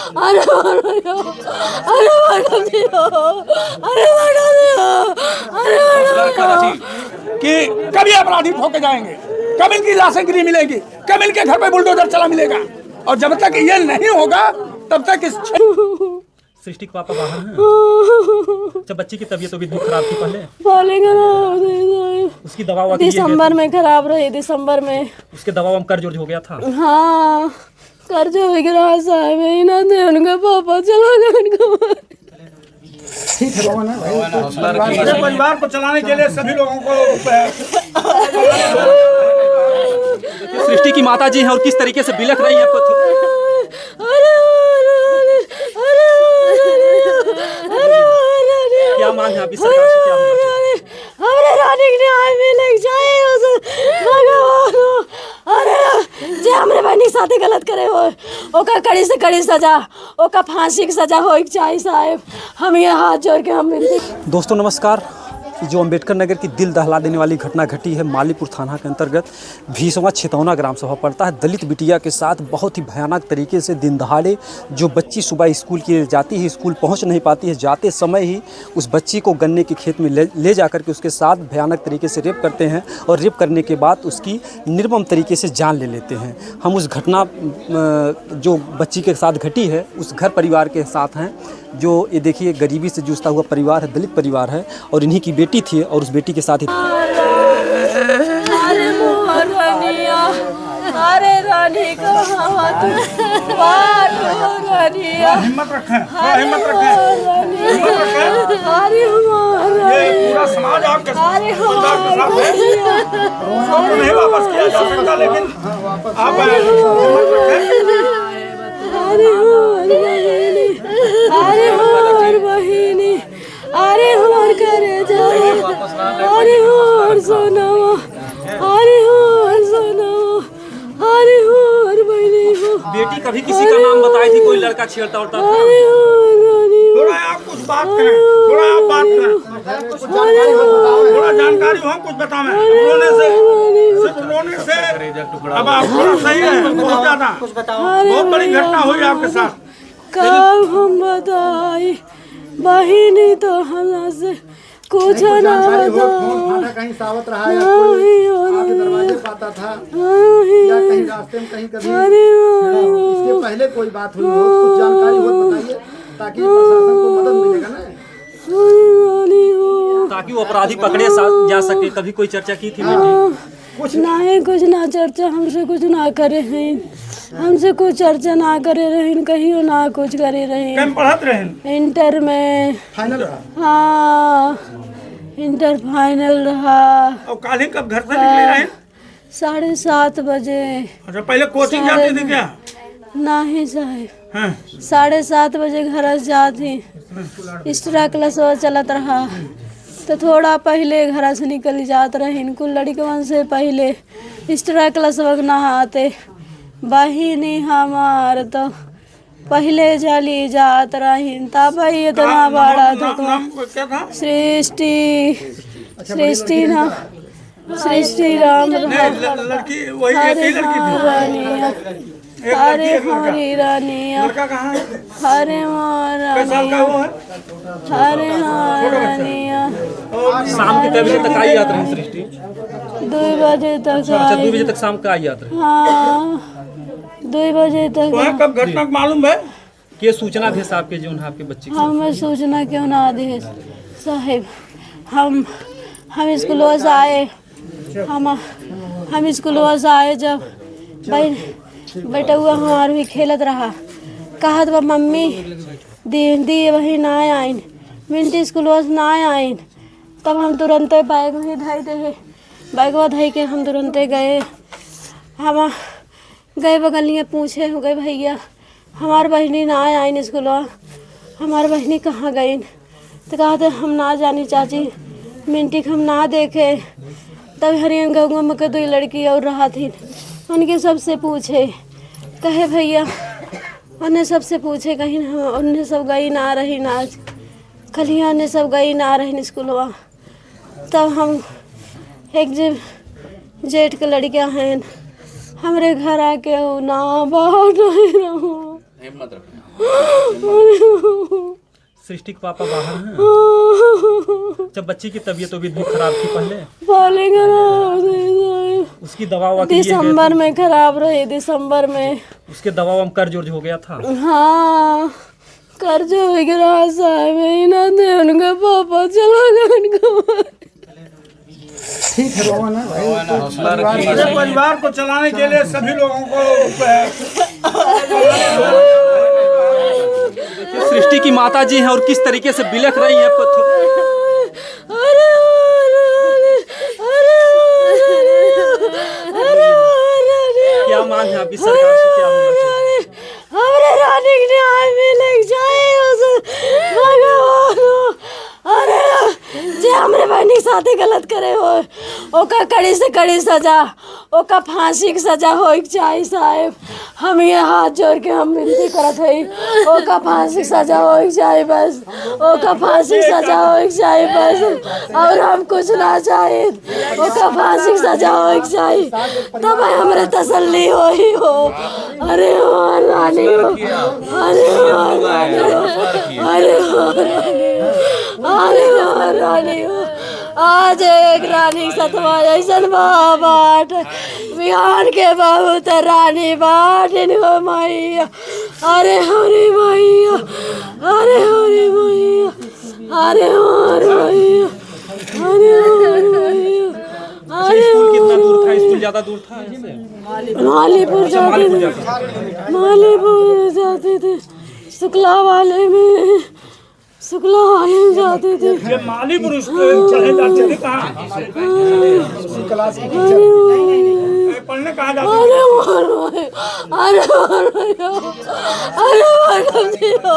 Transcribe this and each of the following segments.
अरे कि कभी अपराधी ठोके जाएंगे, कब इनकी लाशें गिरी मिलेंगी, कब इनके घर पे बुलडोजर चला मिलेगा, और जब तक ये नहीं होगा तब तक इस सृष्टि के पापा बाहर हैं। जब बच्ची की तबीयत भी खराब थी पहले उसकी दवा दिसंबर में खराब रही, दिसंबर में उसके दवा कर्ज हो गया था। हाँ कर्ज हो गया साहब, ना थे उनका पापा चला गया उनका। परिवार को चलाने के लिए सभी लोगों को सृष्टि की माता जी हैं और किस तरीके से बिलख रही है। क्या मांग है आपकी सरकार से, क्या हमारे रानी के न्याय मिल जाए भगवान। अरे जे हमरे बहनी साथे गलत करे हो ओका कड़ी से कड़ी सजा, ओका फांसी की सजा हो चाहिए साहब। हम ये हाथ जोड़ के हम मिलते। दोस्तों नमस्कार। जो अंबेडकर नगर की दिल दहला देने वाली घटना घटी है मालीपुर थाना के अंतर्गत भीसवा छितौना ग्राम सभा पड़ता है। दलित बिटिया के साथ बहुत ही भयानक तरीके से दिन दहाड़े जो बच्ची सुबह स्कूल के लिए जाती है, स्कूल पहुंच नहीं पाती है, जाते समय ही उस बच्ची को गन्ने के खेत में ले जाकर के उसके साथ भयानक तरीके से रेप करते हैं और रेप करने के बाद उसकी निर्मम तरीके से जान ले लेते हैं। हम उस घटना जो बच्ची के साथ घटी है उस घर परिवार के साथ हैं। जो ये देखिए गरीबी से जूझता हुआ परिवार है, दलित परिवार है और इन्हीं की बेटी थी और उस बेटी के साथ ही अरे रानी को हिम्मत रखें, हिम्मत रखें, हिम्मत रखें। ये पूरा समाज आपके साथ है, तो नहीं वापस किया जा सकता, लेकिन आप हिम्मत रखें। अरे हमार बहिनी, अरे हमार करे जा, अरे हमार सोनावा, अरे हमार सोनावा, अरे हमार बहिनी हो। बेटी कभी किसी का नाम बताई थी, कोई लड़का छेड़ता उड़ता था? थोड़ा आप कुछ बात करें, थोड़ा आप बात करें, थोड़ा जानकारी हो, कुछ बताएं। रोने से सिर्फ रोने से अब आप थोड़ा सही है, बहुत ज्यादा बहुत बड़ी घटना हुई आपके साथ। कब हम बताई बहिनी तो हमरा से कुछ ना बताओ, कहीं सावत रहा या कोई आपके दरवाजे पर आता था या कहीं रास्ते में कहीं कभी इसके पहले कोई बात हुई हो, कुछ जानकारी हो बताइए ताकि प्रशासन को मदद मिलेगा ना, ताकि वो अपराधी पकड़े जा सके। कभी कोई चर्चा की थी बेटी? कुछ ना चर्चा हमसे कुछ ना करे हैं, हमसे कुछ चर्चा ना करे रहे, कहीं ना कुछ करे रहे। पढ़त रहे इंटर में फाइनल रहा। हाँ इंटर फाइनल रहा। और काली कब घर से निकले रहे? 7:30 बजे। अच्छा पहले कोचिंग जाती थी क्या? नहीं साहब, 7:30 बजे घर से जाती, एक्स्ट्रा क्लास चलत रहा तो थोड़ा पहले घर से निकल जात रही। कुल लड़कन से पहले एक्स्ट्रा क्लास नहाते, बहिनी हमार तो पहले चली जात रही, तब इतना बड़ा था। सृष्टि ना सृष्टि राम लड़की वही एक लड़की थी। अरे हमारी रानिया, अरे रानिया, अरे रानिया। शाम के 2 बजे तक आई याद रही सृष्टि? 2 बजे तक। अच्छा 2 बजे तक शाम का आई याद रही? हाँ 2 बजे तक। कब घटना मालूम है? के सूचना दे साहब के जो आपके बच्चे की? हमें सूचना क्यों ना दे साहिब, हम स्कूल से आए, हम स्कूल से आए जब बेटा हुआ हमार भी खेलत रहा, कहत बा मम्मी दी वही ना आइन, मिनटी स्कूल से ना आइन। तब हम तुरंत बैग में धई दे, बैगवा धई के हम तुरंत गए। हम गए बगलिए पूछे हो गए भैया हमार बहनी ना आइन स्कूल, हमार बहनी कहाँ गई? तो कहते हम ना जानी चाची, मिनटी हम ना देखे। तब हरियन गंगा में के 2 लड़की और रहा थी, उनके सबसे पूछे, कहे भैया उन्हें सबसे पूछे, कहीं उन्हें सब गई ना रही नाच, खलिया ने सब गई ना रही स्कूलवा। तब हम एक जेठ के लड़कियां हैं हमरे घर आके ना बाहर नहीं रहूं। सृष्टि के पापा बाहर हैं। जब बच्ची की तबीयत भी खराब थी पहले उसकी दवा दिसंबर में खराब रही, दिसंबर में उसके दवा कर्ज उर्ज हो गया था। हाँ कर्ज हो गया साहब, ना दे उनका पापा चला गया उनका। ठीक है रोहन है भाई, मेरे परिवार को चलाने के लिए सभी लोगों को सृष्टि की माता जी हैं और किस तरीके से बिलख रही हैं। क्या मांग है अभी सरकार से, क्या होना चाहिए? हमारे रानी के न्याय मिलना चाहिए भगवान। अरे जे हमरे बहनी साथे गलत करे हो ओका कड़ी से कड़ी सजा, ओका फांसी की सजा होई चाहिए साहब। हम ये हाथ जोड़ के हम विनती करत हई, ओका फांसी की सजा होई चाहिए बस, ओका फांसी की सजा होई चाहिए बस, और हम कुछ ना चाहिए। ओका फांसी की सजा होई चाहिए तब हमरे तसल्ली होई हो। अरे हो रानी हो, अरे हो रानी हो, अरे हो रानी हो, अरे हो रानी हो। आज एक रानी सतवा जैसन बाट बिहान के बहुत रानी बाट हो मैया। अरे हरे मैया, अरे हरे मैया, अरे हरे मैया, अरे हरे मैया। स्कूल कितना दूर था? स्कूल ज्यादा दूर था इससे? मालीपुर जाते थे, मालीपुर जाते थे, शुक्ला वाले में जाते थे। ये मालीपुर चले जाते थे कहाँ? क्लास की पढ़ने कहाँ जाते थे? अरे अरे अरे मैडम जी हो,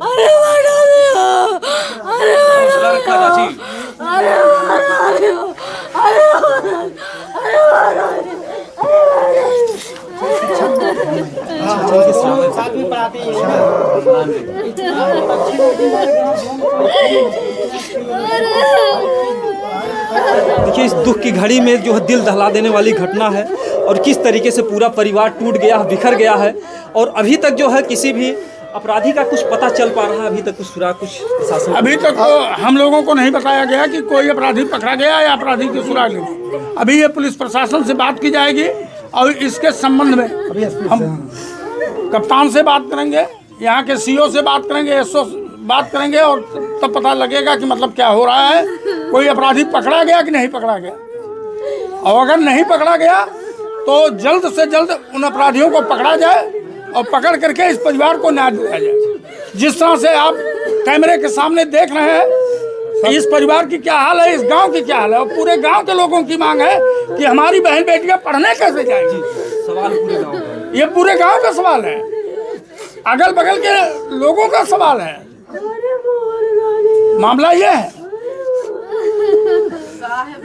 अरे मैडम जी हो, अरे देखिए इस दुख की घड़ी में जो है दिल दहला देने वाली घटना है और किस तरीके से पूरा परिवार टूट गया, बिखर गया है। और अभी तक जो है किसी भी अपराधी का कुछ पता चल पा रहा है? अभी तक कुछ सुराग, कुछ प्रशासन अभी तक तो हम लोगों को नहीं बताया गया कि कोई अपराधी पकड़ा गया या अपराधी की सुराग लगी। अभी ये पुलिस प्रशासन से बात की जाएगी और इसके संबंध में हम कप्तान से बात करेंगे, यहाँ के सीओ से बात करेंगे, एसओ बात करेंगे और तब पता लगेगा कि मतलब क्या हो रहा है, कोई अपराधी पकड़ा गया कि नहीं पकड़ा गया। और अगर नहीं पकड़ा गया तो जल्द से जल्द उन अपराधियों को पकड़ा जाए और पकड़ करके इस परिवार को न्याय दिया जाए। जिस तरह से आप कैमरे के सामने देख रहे हैं इस परिवार की क्या हाल है, इस गांव की क्या हाल है, और पूरे गांव के लोगों की मांग है कि हमारी बहन बेटियां पढ़ने कैसे जाएंगी। सवाल पूरे गाँव का, ये पूरे गांव का सवाल है, अगल बगल के लोगों का सवाल है। मामला ये है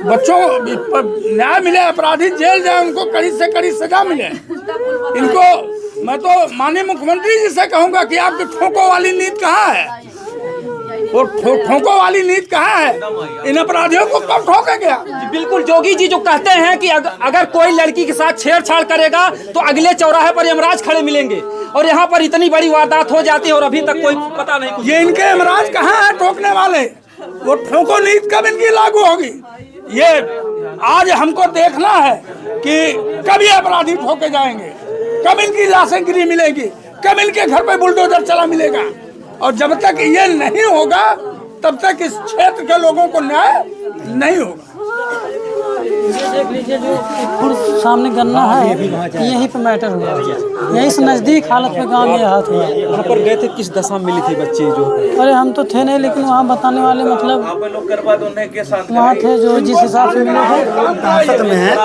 बच्चों को न्याय मिले, अपराधी जेल जाए, उनको कड़ी से कड़ी सजा मिले। इनको मैं तो माननीय मुख्यमंत्री जी से कहूंगा कि आपकी ठोको वाली नीति कहाँ है, वो ठोको वाली नीति कहाँ है, इन अपराधियों को कब ठोकेंगे आप? बिल्कुल जोगी जी जो कहते हैं कि अगर कोई लड़की के साथ छेड़छाड़ करेगा तो अगले चौराहे पर यमराज खड़े मिलेंगे, और यहाँ पर इतनी बड़ी वारदात हो जाती है और अभी तक कोई पता नहीं कुछ। ये इनके यमराज कहाँ है ठोकने वाले? वो ठोको नीति कब इनकी लागू होगी? ये आज हमको देखना है कि कब ये अपराधी ठोके जाएंगे, कब इनकी लाशें गिरी मिलेगी, कब इनके घर पे बुलडोजर चला मिलेगा। और जब तक ये नहीं होगा तब तक इस क्षेत्र के लोगों को न्याय नहीं होगा। देख लीजिए जो सामने गन्ना है यहीं पे मैटर हुआ, यहीं से नज़दीक हालत में गांव ये हाथ हुआ। वहाँ पर गए थे, किस दशा में मिली थी बच्ची जो? अरे हम तो थे नहीं, लेकिन वहाँ बताने वाले मतलब वहाँ थे जो जिस हिसाब से मिले थे। दहशत में है,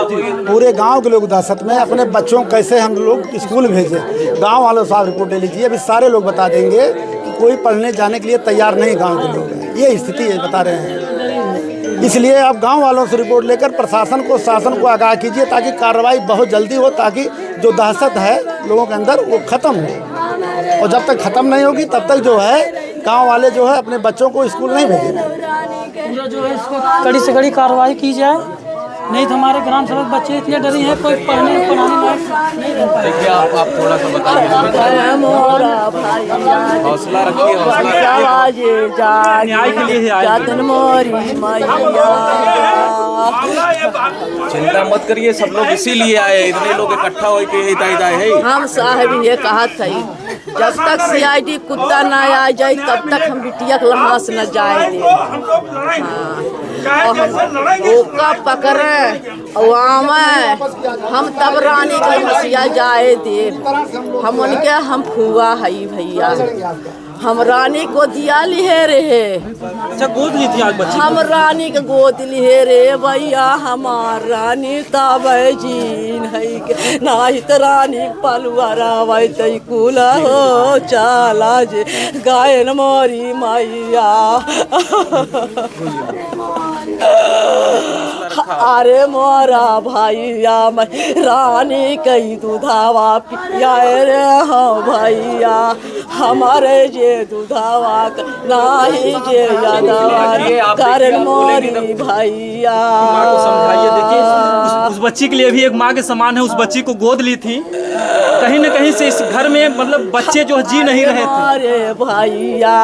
पूरे गांव के लोग दहशत में। अपने बच्चों को कैसे हम लोग स्कूल भेजें, गांव वालों से आप रिपोर्ट ले लीजिए। अभी सारे लोग बता देंगे कि कोई पढ़ने जाने के लिए तैयार नहीं गाँव के लोग, ये स्थिति है बता रहे हैं। इसलिए आप गांव वालों से रिपोर्ट लेकर प्रशासन को, शासन को आगाह कीजिए ताकि कार्रवाई बहुत जल्दी हो, ताकि जो दहशत है लोगों के अंदर वो ख़त्म हो। और जब तक ख़त्म नहीं होगी तब तक जो है गांव वाले जो है अपने बच्चों को स्कूल नहीं भेजेंगे। पूरा जो है इसको कड़ी से कड़ी कार्रवाई की जाए, नहीं तो हमारे ग्राम सभा बच्चे इतने डरे हैं कोई पढ़ाने लायक नहीं रह पाएगा। आप थोड़ा सा बताइए। हौसला रखिए, न्याय के लिए ही आए चिंता मत करिए, सब लोग इसीलिए आए, इतने लोग इकट्ठा होके है। हम साहब ये कहा था जब तक CID कुत्ता ना आ जाए तब तक हम बिटिया के लहास न जाए दे। ओका पकड़े और हम तब रानी के हसिया जाए दे। हम उनके हम फुआ हई भैया, हम रानी को दिया लिए रहे। अच्छा, गोद ली थी आज बच्ची? हम रानी के गोद लिए रे भैया, हमार रानी तब जीन है के नाही तो रानी पलुआरा वही तई कुला हो चला जे गायन मोरी मैया। अरे मोरा भैया मैं रानी कई दूधावा पिया रे हाँ भैया, हमारे जे दूधावा नाही जे यादवा कर मोरी भैया। माँ को समझाइए, देखिए उस बच्ची के लिए भी एक माँ के समान है। उस बच्ची को गोद ली थी, कहीं न कहीं से इस घर में मतलब बच्चे जो जी नहीं रहे थे। अरे भैया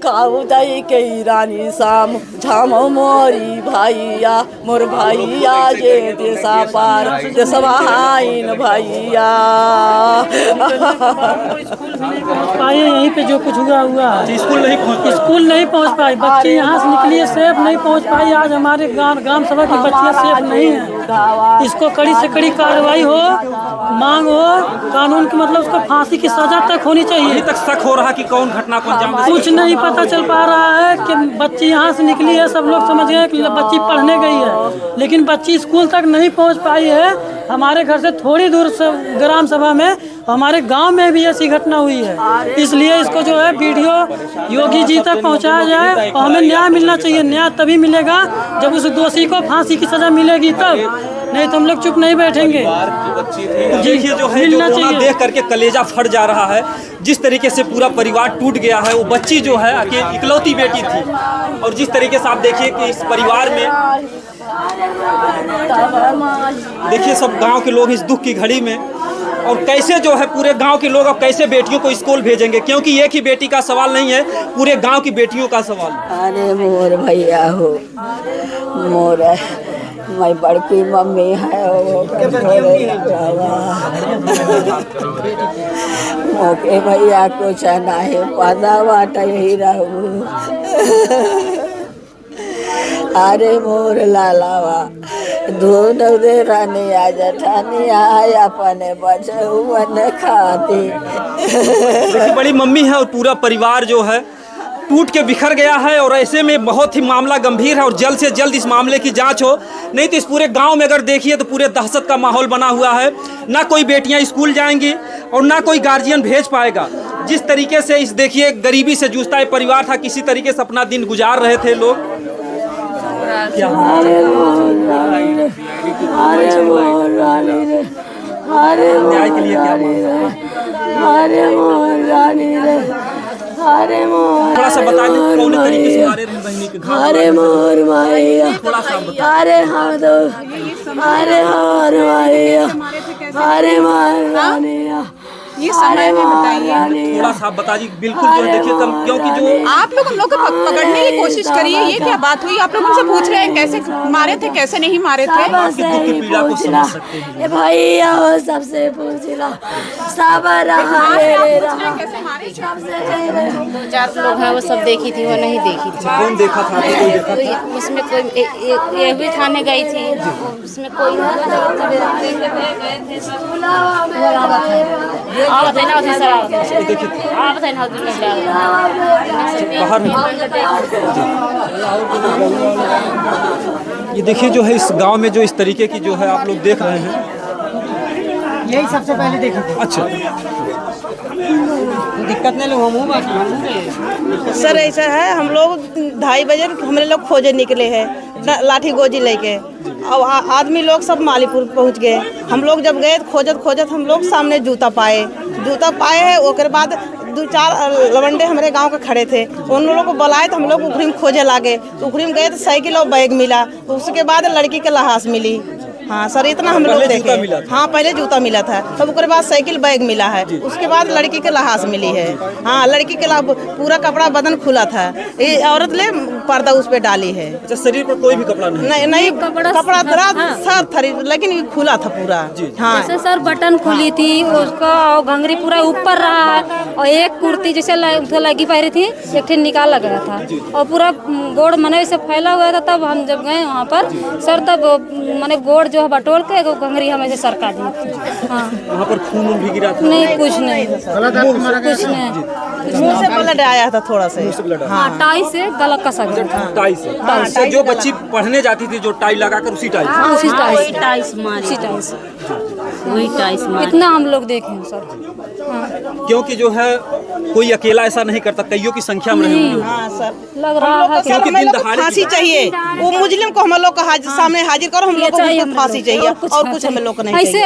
काउदई के रानी शाम झाम मोरी भैया, मोर भैया जे देशा पार देशवाइन भैया। पाए यहीं पे जो कुछ हुआ है। स्कूल नहीं पहुंच पाई, बच्ची यहाँ से निकली है, सेफ नहीं पहुंच पाई। आज हमारे ग्राम सभा की बच्चियाँ सेफ नहीं है। इसको कड़ी से कड़ी कार्रवाई हो, मांग हो, कानून की मतलब उसको फांसी की सजा तक होनी चाहिए। अभी तक शक हो रहा कि कौन घटना को अंजाम दे। कुछ नहीं पता चल पा रहा है कि बच्ची यहाँ से निकली है, सब लोग समझ गए कि बच्ची पढ़ने गई है, लेकिन बच्ची स्कूल तक नहीं पहुँच पाई है। हमारे घर से थोड़ी दूर ग्राम सभा में हमारे गांव में भी ऐसी घटना हुई है। इसलिए इसको जो है वीडियो योगी जी तक पहुंचाया जाए और हमें न्याय मिलना चाहिए। न्याय तभी मिलेगा जब उस दोषी को फांसी की सजा मिलेगी तब, नहीं तो हम लोग चुप नहीं बैठेंगे। देखिए जो है, जो रोना देख करके कलेजा फट जा रहा है। जिस तरीके से पूरा परिवार टूट गया है। वो बच्ची जो है इकलौती बेटी थी, और जिस तरीके से आप देखिए कि इस परिवार में देखिए सब गांव के लोग इस दुख की घड़ी में, और कैसे जो है पूरे गांव के लोग अब कैसे बेटियों को स्कूल भेजेंगे, क्योंकि एक ही बेटी का सवाल नहीं है, पूरे गांव की बेटियों का सवाल। अरे मोर भैया हो, मोर मैं बड़की मम्मी है मोके भैया कुछ नहीं पता बाट ही रहू। अरे मोर लालावा दूध दे रानी आ जठानी आय अपने बचहु मन खाती। देखिए बड़ी मम्मी है और पूरा परिवार जो है टूट के बिखर गया है, और ऐसे में बहुत ही मामला गंभीर है और जल्द से जल्द इस मामले की जांच हो, नहीं तो इस पूरे गांव में अगर देखिए तो पूरे दहशत का माहौल बना हुआ है। ना कोई बेटियां स्कूल जाएंगी और ना कोई गार्जियन भेज पाएगा। जिस तरीके से इस देखिए गरीबी से जूझता है परिवार था, किसी तरीके से अपना दिन गुजार रहे थे लोग। न्याय के लिए थोड़ा सा बता दें कौन तरीके से हमारे बहनी के घर। अरे मोर माया, थोड़ा सा बता। अरे हम तो अरे मोर माया, अरे मोर रानिया, ये समय में बताइए, थोड़ा सा बता जी। बिल्कुल जो देखिए तब, क्योंकि जो आप लोग हम लोग को पकड़ने की कोशिश करिए। ये क्या बात हुई? आप लोग उनसे पूछ रहे हैं कैसे मारे थे, कैसे नहीं मारे थे? आपकी दुख की पीड़ा को समझ सकते हैं। भैया हो सबसे पूछना सब रहा कैसे मारे? दो चार लोग हैं, वो सब देखी थी, वो नहीं देखी थी। कौन देखा था? कोई देखा था? उसमें कोई ये भी थाने गई थी, उसमें कोई ये देखिए जो है इस गांव में जो इस तरीके की जो है आप लोग देख रहे हैं, यही सबसे पहले देखी थी। अच्छा दिक्कत नहीं लोग सर ऐसा है, हम लोग 2:30 बजे हमारे लोग खोजे निकले हैं लाठी गोजी लेके, और आदमी लोग सब मालीपुर पहुंच गए। हम लोग जब गए खोजत हम लोग सामने जूता पाए है। उसके बाद 2-4 लवंडे हमारे गांव के खड़े थे, उन लोगों को बुलाए तो हम लोग उखरी में खोजे लागे। तो उखरी में गए तो साइकिल और बैग मिला, उसके बाद लड़की के लाश मिली। हाँ सर, इतना हम लोग देखे। हाँ, पहले जूता मिला था, तब उसके बाद साइकिल बैग मिला है, उसके बाद लड़की के लिहाज मिली है। हाँ, लड़की के पूरा कपड़ा बदन खुला था, ये औरत ले पर्दा उस पे डाली है। अच्छा, शरीर पर कोई भी कपड़ा नहीं कपड़ा सर था, लेकिन ये खुला था पूरा। हाँ, जैसे सर बटन खुली थी उसका, घंगरी पूरा ऊपर रहा है, और एक कुर्ती जैसे लगी पहरी थी, एक ठे निकाला गया था, और पूरा गोड़ मने से फैला हुआ था। तब हम जब गए वहाँ पर सर, तब मैंने गोड़ जो है बटोल के घंगरी हमें से सरका दी। हाँ, वहाँ पर खून भी गिरा था? नहीं, कुछ नहीं, कुछ नहीं, मुँह से ब्लड आया था थोड़ा सा। हाँ, टाई से गला कसा गया था। टाई से जो बच्ची पढ़ने जाती थी, जो टाई लगाकर उसी टाई से इतना हम लोग देखे हैं सर। हाँ। क्योंकि जो है कोई अकेला ऐसा नहीं करता, कईयों की संख्या में नहीं। हाँ सर, लग रहा है कि हमें लोग को फांसी चाहिए। वो मुजरिम को हम लोग का सामने हाजिर करो, हम लोग को फांसी चाहिए, और कुछ हम लोग को नहीं ऐसे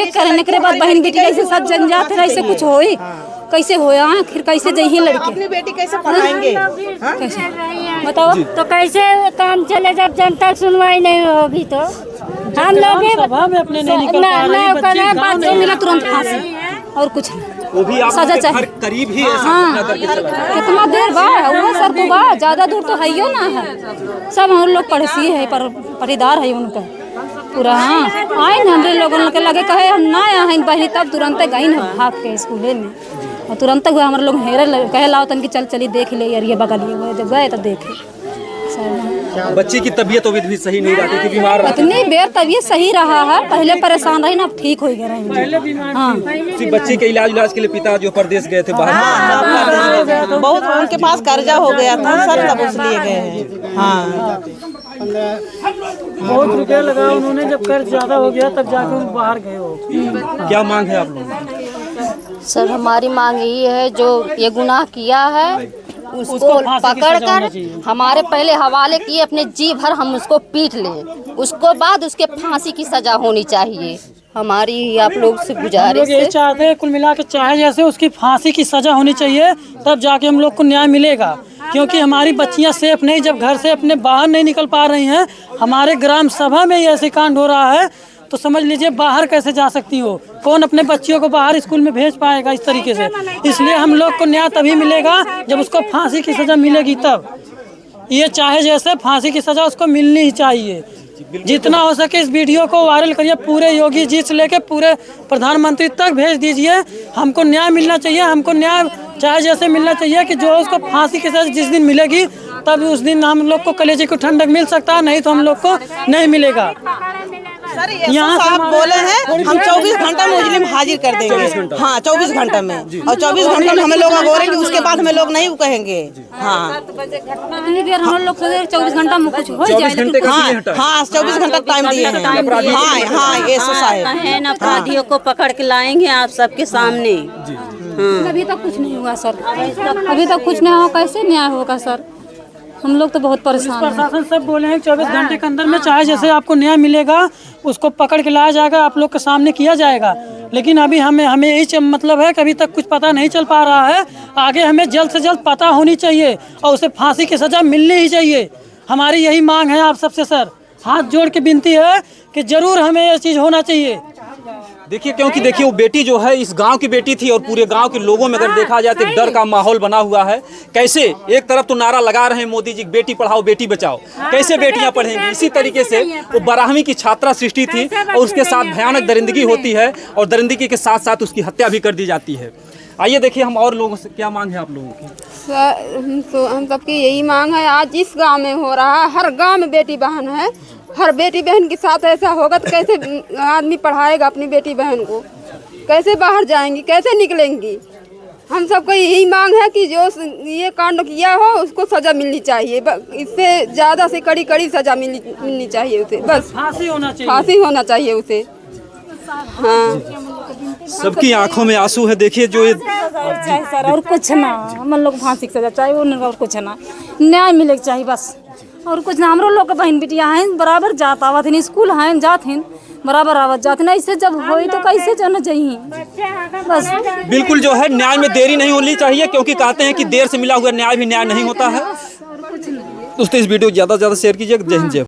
एक करने के बाद बहन बेटी ऐसे सब जन जाते रहे, ऐसे कुछ हो कैसे होया, फिर कैसे जही लड़के अपनी बेटी कैसे पढ़ाएंगे? बताओ तो कैसे काम चले जब जनता सुनवाई नहीं होगी तो हम लोग सभा में अपने नहीं निकल पा रहे, मिला तुरंत फांसी और कुछ नहीं। वो भी सजा चाहिए। करीब ही हाँ, कितना देर बा वो सर को बा, ज्यादा दूर तो है ही ना है। सब हम लोग पड़ोसी है, परिदार है उनका पूरा। हाँ, आए न हमरे लोगों के लगे कहे हम ना आए बहनी, तब तुरंत गई न भाग के स्कूले में, और तुरंत हुए हमारे लोग हेरे कहे लाओ तन की चली देख ले यार, ये बगल ये जब गए तो देखे। बच्ची की तबीयत भी सही नहीं रहती थी, बीमार इतनी देर तबीयत सही रहा है, पहले परेशान रही ना, अब ठीक हो गया रही। हाँ, बच्ची के इलाज के लिए पिता जो परदेश गए थे बाहर, बहुत उनके पास कर्जा हो गया था सर, तब उसलिए गए हैं। हाँ, बहुत रुपया लगा उन्होंने, जब कर्ज ज्यादा हो गया तब जाकर वो बाहर गए हो। क्या मांग है आप लोगों? सर, हमारी मांग यही है, जो ये गुनाह किया है उसको पकड़कर हमारे पहले हवाले किए, अपने जी भर हम उसको पीट ले, उसको बाद उसके फांसी की सजा होनी चाहिए। हमारी आप लोग से गुजारिश ये चाहते हैं, कुल मिला के चाहे जैसे उसकी फांसी की सजा होनी चाहिए, तब जाके हम लोग को न्याय मिलेगा। क्योंकि हमारी बच्चियां सेफ नहीं, जब घर से अपने बाहर नहीं निकल पा रही हैं, हमारे ग्राम सभा में ही ऐसे कांड हो रहा है, तो समझ लीजिए बाहर कैसे जा सकती हो, कौन अपने बच्चियों को बाहर स्कूल में भेज पाएगा इस तरीके से। इसलिए हम लोग को न्याय तभी मिलेगा जब उसको फांसी की सज़ा मिलेगी, तब ये चाहे जैसे फांसी की सज़ा उसको मिलनी ही चाहिए। जितना हो सके इस वीडियो को वायरल करिए, पूरे योगी जी से लेके पूरे प्रधानमंत्री तक भेज दीजिए। हमको न्याय मिलना चाहिए, हमको न्याय चाहे जैसे मिलना चाहिए कि जो उसको फांसी की सज़ा जिस दिन मिलेगी तब उस दिन हम लोग को कलेजे को ठंडक मिल सकता है, नहीं तो हम लोग को नहीं मिलेगा। सर, यहाँ साहब बोले हैं हम 24 घंटा में मुजरिम हाजिर कर देंगे। हाँ, 24 घंटा में, और 24 घंटा में हमें लोग अगोरेंगे, उसके बाद हमें लोग नहीं कहेंगे। हाँ, इतनी देर हम लोग 24 घंटा में कुछ हो जाए। हाँ, 24 घंटा टाइम दिए हैं। हाँ, ये साहब अपराधियों को पकड़ के लाएंगे आप सबके सामने। अभी तक कुछ नहीं हुआ सर, अभी तक कुछ नहीं हुआ, कैसे न्याय होगा सर? हम लोग तो बहुत परेशान हैं। प्रशासन सब बोले हैं 24 घंटे के अंदर में चाहे जैसे आपको न्याय मिलेगा, उसको पकड़ के लाया जाएगा, आप लोग के सामने किया जाएगा। लेकिन अभी हमें यही मतलब है कि अभी तक कुछ पता नहीं चल पा रहा है। आगे हमें जल्द से जल्द पता होनी चाहिए और उसे फांसी की सज़ा मिलनी ही चाहिए। हमारी यही मांग है आप सबसे सर, हाथ जोड़ के विनती है कि जरूर हमें ये चीज़ होना चाहिए। देखिए, क्योंकि देखिए वो बेटी जो है इस गांव की बेटी थी, और पूरे गांव के लोगों में अगर देखा जाए तो एक डर का माहौल बना हुआ है। कैसे एक तरफ तो नारा लगा रहे हैं मोदी जी, बेटी पढ़ाओ बेटी बचाओ, कैसे बेटियां पढ़ेंगी? इसी तरीके से वो 12वीं की छात्रा सृष्टि थी, और उसके साथ भयानक दरिंदगी होती है, और दरिंदगी के साथ साथ उसकी हत्या भी कर दी जाती है। आइए देखिए हम और लोगों से क्या मांग है आप लोगों की। सर, हम सबकी यही मांग है, आज जिस गाँव में हो रहा है, हर गाँव में बेटी बहन है, हर बेटी बहन के साथ ऐसा होगा तो कैसे आदमी पढ़ाएगा अपनी बेटी बहन को? कैसे बाहर जाएंगी, कैसे निकलेंगी? हम सबको यही मांग है कि जो ये कांड किया हो उसको सजा मिलनी चाहिए, इससे ज़्यादा से कड़ी सजा मिलनी चाहिए उसे, बस फांसी होना चाहिए उसे। हाँ, सबकी आंखों में आंसू है। देखिए जो सर, और कुछ ना, हम लोग फांसी की सजा चाहिए, और कुछ ना, न्याय मिले चाहिए बस, और कुछ ना। हमरो लोग के बहन बेटियाँ हैं, बराबर जात आवत हैं, स्कूल हैं जात हैं, बराबर आवत जात हैं। इससे जब होई तो कैसे जाना चाहिए बस। बिल्कुल जो है न्याय में देरी नहीं होनी चाहिए, क्योंकि कहते हैं कि देर से मिला हुआ न्याय भी न्याय नहीं होता है। दोस्तों इस वीडियो को ज़्यादा से ज़्यादा शेयर कीजिए। जय हिंद, जय।